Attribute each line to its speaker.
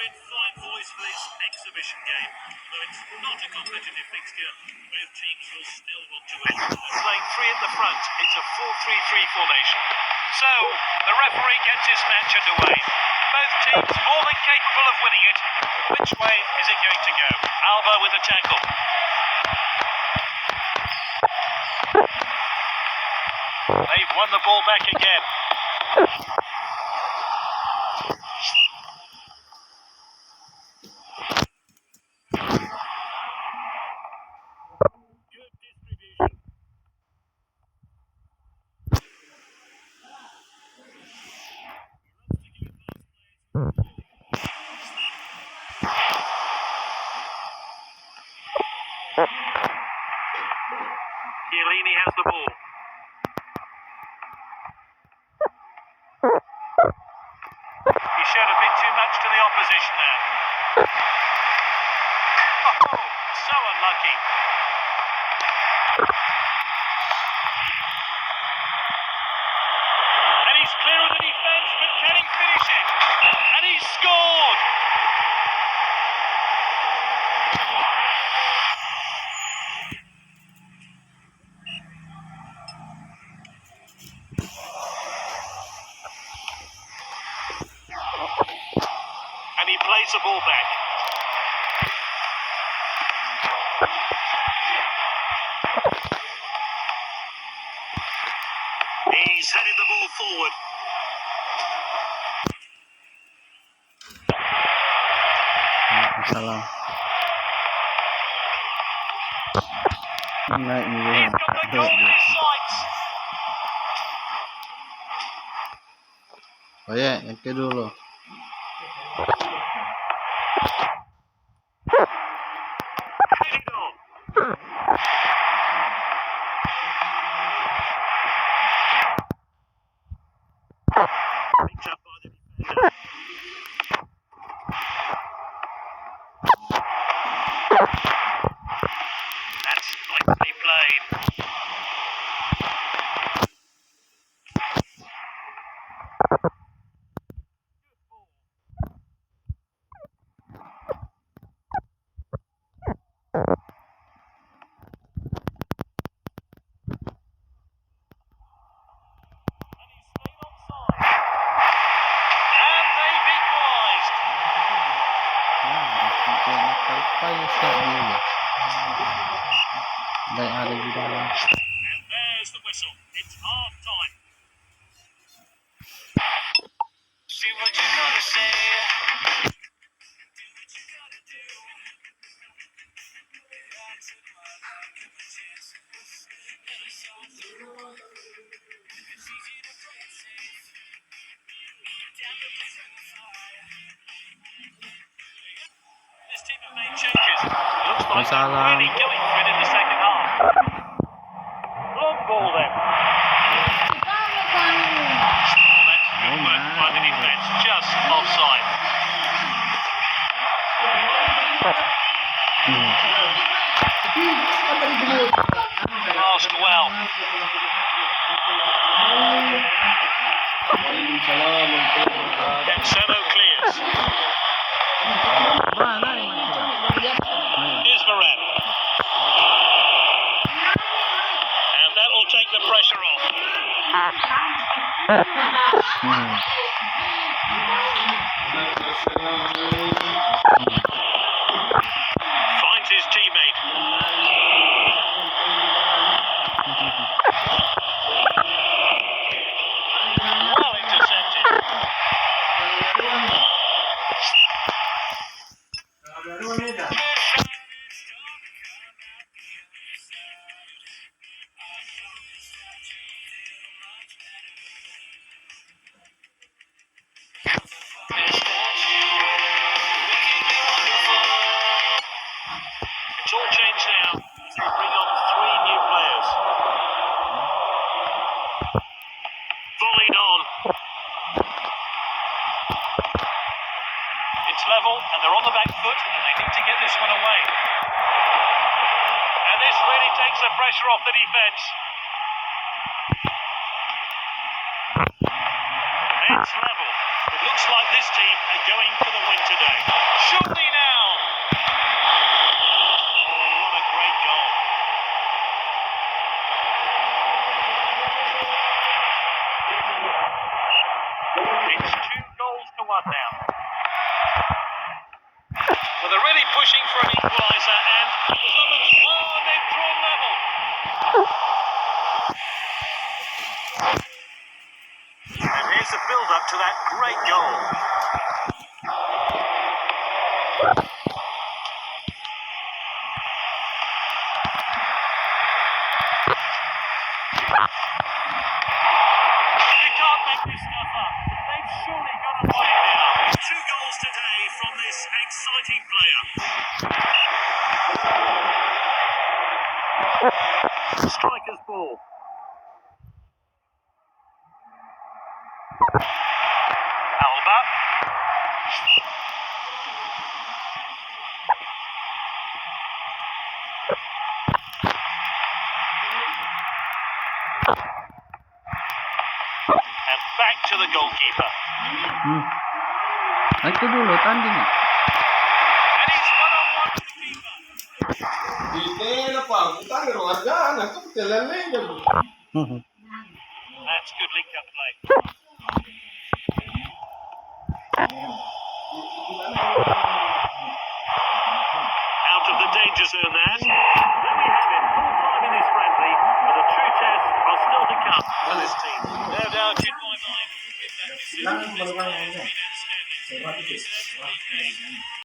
Speaker 1: in fine voice for this exhibition game. Though it's not a competitive fixture, both teams will still want to win.
Speaker 2: Playing three at the front, it's a 4-3-3 formation. So, the referee gets his match underway. Both teams more than capable of winning it. Which way is it going to go? Alba with the tackle. They've won the ball back again.
Speaker 1: Good distribution.
Speaker 2: Chiellini has the ball. He showed a bit too much to the opposition there. Oh, so unlucky. And he's clear of the defence, but can he finish it? And he's scored! And he plays the ball back.
Speaker 1: He's headed the ball forward.
Speaker 3: Salah. Naik ni
Speaker 2: He's got the goal in his sights.
Speaker 3: Oh ya, yang kedua lo.
Speaker 1: Heading on. Picked up by the defender.
Speaker 2: That's nicely played. And he's stayed onside. And they've equalised.
Speaker 3: Baik ada di dalam.
Speaker 1: And there's the whistle. It's half time.
Speaker 2: See what you gonna say. This team have made changes. Looks like they're
Speaker 3: Salah.
Speaker 2: really going for it in the second half. Long ball then. Well, that's good work by the defence. Just offside. Masked well. Cancelo clears. Here's Varane. And that will take the pressure off. Finds his teammate. Well intercepted. It's all changed now as they bring on 3 new players. Volleyed on. It's level and they're on the back foot and they need to get this one away. And this really takes the pressure off the defence. It's level. It looks like this team are going for the win today. Surely now. Oh, what a great goal. It's 2-1 now. Well, they're really pushing for an equaliser, and they've drawn level. And here's the build-up to that great goal. You can't make this stuff up. They've surely got to play it now.
Speaker 1: 2 goals today from this exciting player.
Speaker 2: Striker's ball. Alba. And back to the goalkeeper.
Speaker 3: Itu dulu tanding.
Speaker 2: And he's one-on-one with the keeper. That's good link-up play. Out of the danger zone there. There we have it, full time in this friendly, but the true tests are still to come for this team.
Speaker 1: No doubt in my mind, if that decision from this player has been outstanding. He deserves to be paid.